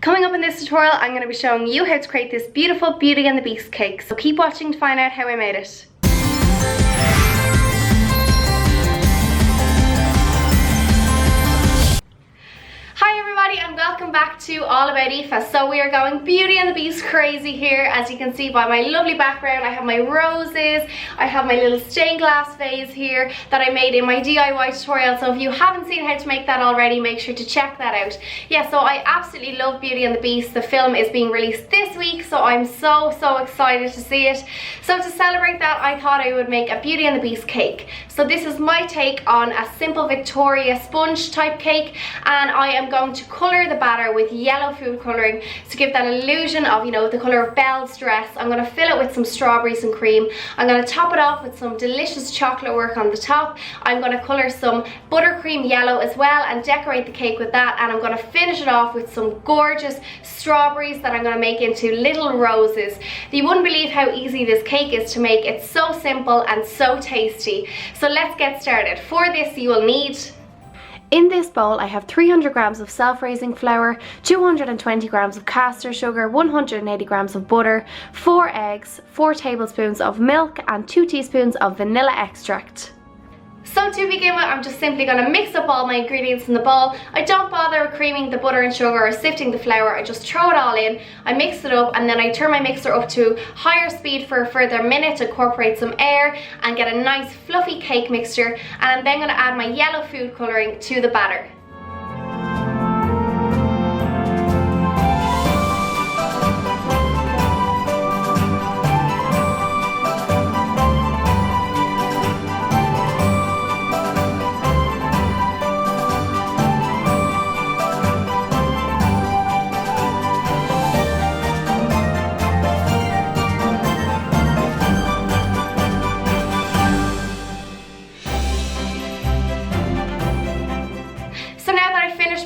Coming up in this tutorial, I'm going to be showing you how to create this beautiful Beauty and the Beast cake. So keep watching to find out how I made it. Hi everybody and welcome back to All About Aoife. So we are going Beauty and the Beast crazy here. As you can see by my lovely background, I have my roses, I have my little stained glass vase here that I made in my DIY tutorial. So if you haven't seen how to make that already, make sure to check that out. Yeah, so I absolutely love Beauty and the Beast. The film is being released this week, so I'm so excited to see it. So to celebrate that, I thought I would make a Beauty and the Beast cake. So this is my take on a simple Victoria sponge type cake, and I am going to colour the batter with yellow food colouring to give that illusion of, you know, the colour of Belle's dress. I'm going to fill it with some strawberries and cream. I'm going to top it off with some delicious chocolate work on the top. I'm going to colour some buttercream yellow as well and decorate the cake with that, and I'm going to finish it off with some gorgeous strawberries that I'm going to make into little roses. You wouldn't believe how easy this cake is to make. It's so simple and so tasty. So let's get started. For this you will need, in this bowl I have 300 grams of self-raising flour, 220 grams of caster sugar, 180 grams of butter, 4 eggs, 4 tablespoons of milk and 2 teaspoons of vanilla extract. So to begin with, I'm just simply going to mix up all my ingredients in the bowl. I don't bother creaming the butter and sugar or sifting the flour. I just throw it all in, I mix it up, and then I turn my mixer up to higher speed for a further minute to incorporate some air and get a nice fluffy cake mixture. And I'm then going to add my yellow food colouring to the batter.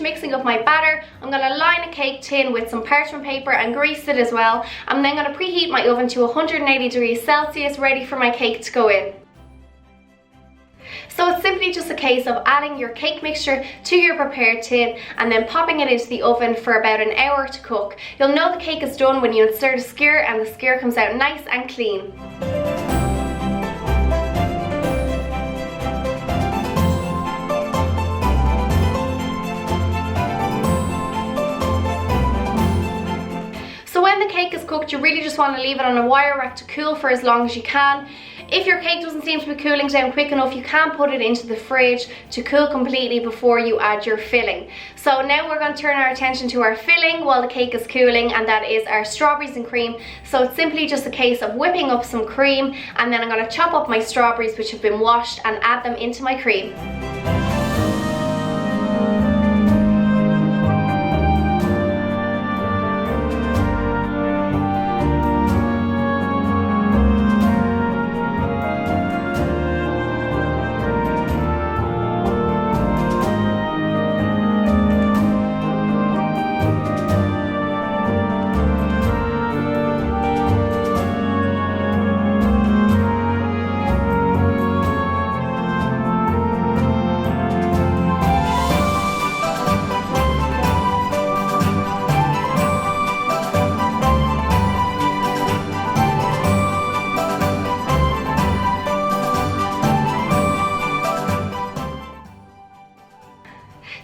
Mixing up my batter, I'm going to line a cake tin with some parchment paper and grease it as well. I'm then going to preheat my oven to 180 degrees Celsius, ready for my cake to go in. So it's simply just a case of adding your cake mixture to your prepared tin and then popping it into the oven for about an hour to cook. You'll know the cake is done when you insert a skewer and the skewer comes out nice and clean. When the cake is cooked, you really just want to leave it on a wire rack to cool for as long as you can. If your cake doesn't seem to be cooling down quick enough, you can put it into the fridge to cool completely before you add your filling. So now we're going to turn our attention to our filling while the cake is cooling, and that is our strawberries and cream. So it's simply just a case of whipping up some cream, and then I'm going to chop up my strawberries which have been washed and add them into my cream.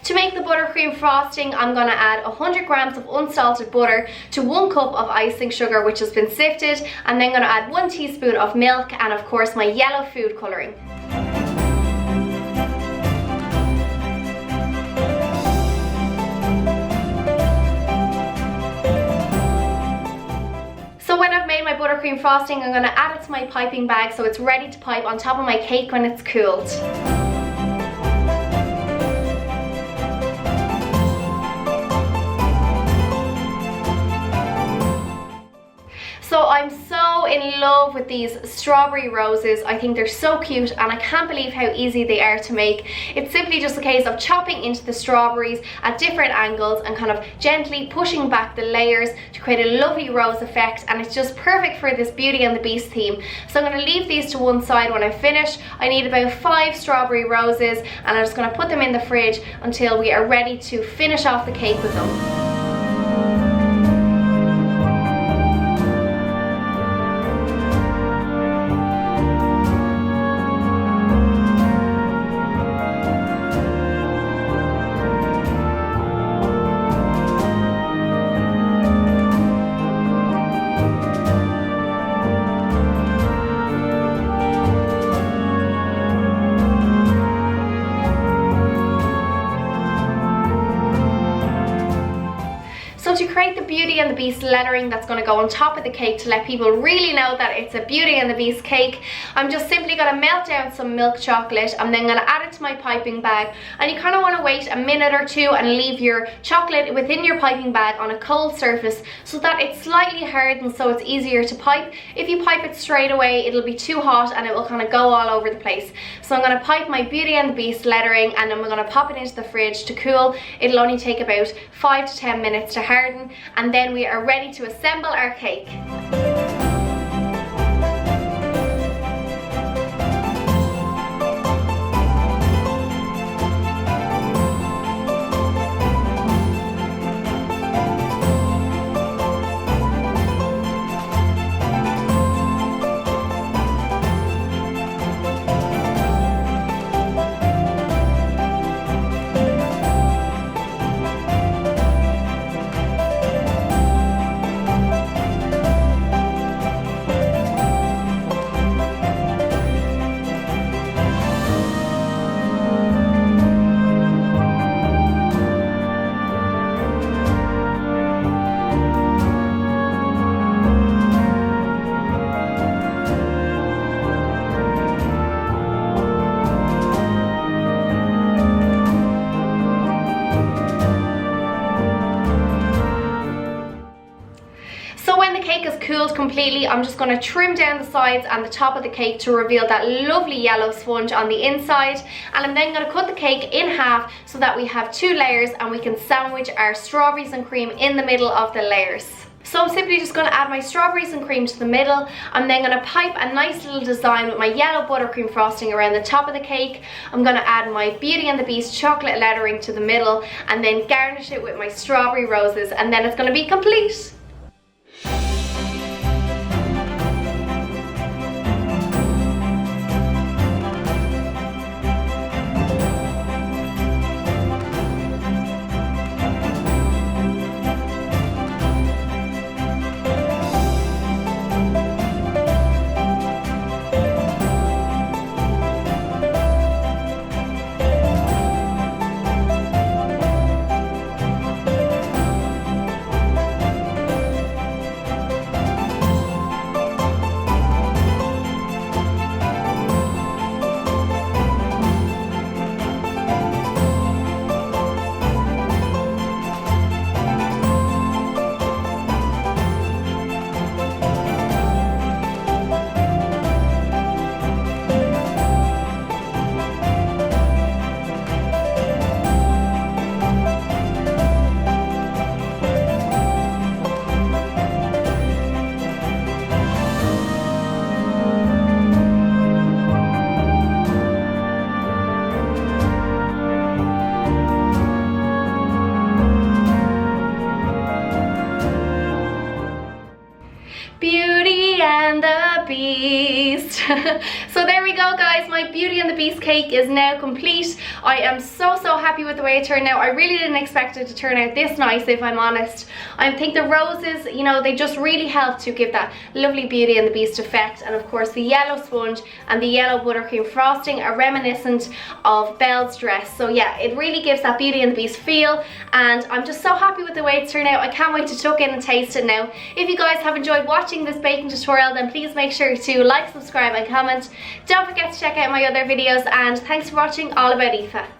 To make the buttercream frosting, I'm going to add 100 grams of unsalted butter to 1 cup of icing sugar which has been sifted, and then going to add 1 teaspoon of milk and of course my yellow food colouring. So when I've made my buttercream frosting, I'm going to add it to my piping bag so it's ready to pipe on top of my cake when it's cooled. So I'm so in love with these strawberry roses. I think they're so cute and I can't believe how easy they are to make. It's simply just a case of chopping into the strawberries at different angles and kind of gently pushing back the layers to create a lovely rose effect, and it's just perfect for this Beauty and the Beast theme. So I'm going to leave these to one side when I finish. I need about 5 strawberry roses and I'm just going to put them in the fridge until we are ready to finish off the cake with them. to create the Beauty and the Beast lettering that's going to go on top of the cake to let people really know that it's a Beauty and the Beast cake, I'm just simply going to melt down some milk chocolate. I'm then going to add it to my piping bag, and you kind of want to wait a minute or two and leave your chocolate within your piping bag on a cold surface so that it's slightly hardened, so it's easier to pipe. If you pipe it straight away, it'll be too hot and it will kind of go all over the place. So I'm going to pipe my Beauty and the Beast lettering, and then we're going to pop it into the fridge to cool. It'll only take about 5 to 10 minutes to harden, and then we are ready to assemble our cake. Cooled completely, I'm just going to trim down the sides and the top of the cake to reveal that lovely yellow sponge on the inside, and I'm then going to cut the cake in half so that we have 2 layers and we can sandwich our strawberries and cream in the middle of the layers. So I'm simply just going to add my strawberries and cream to the middle. I'm then going to pipe a nice little design with my yellow buttercream frosting around the top of the cake. I'm going to add my Beauty and the Beast chocolate lettering to the middle, and then garnish it with my strawberry roses, and then it's going to be complete. Beauty and the Beast. So there we go, guys, my Beauty and the Beast cake is now complete. I am so happy with the way it turned out. I really didn't expect it to turn out this nice, if I'm honest. I think the roses, you know, they just really helped to give that lovely Beauty and the Beast effect, and of course the yellow sponge and the yellow buttercream frosting are reminiscent of Belle's dress. So yeah, it really gives that Beauty and the Beast feel, and I'm just so happy with the way it's turned out. I can't wait to tuck in and taste it now. If you guys have enjoyed watching this baking tutorial, then please make sure to like, subscribe and comment. Don't forget to check out my other videos, and thanks for watching All About Aoife.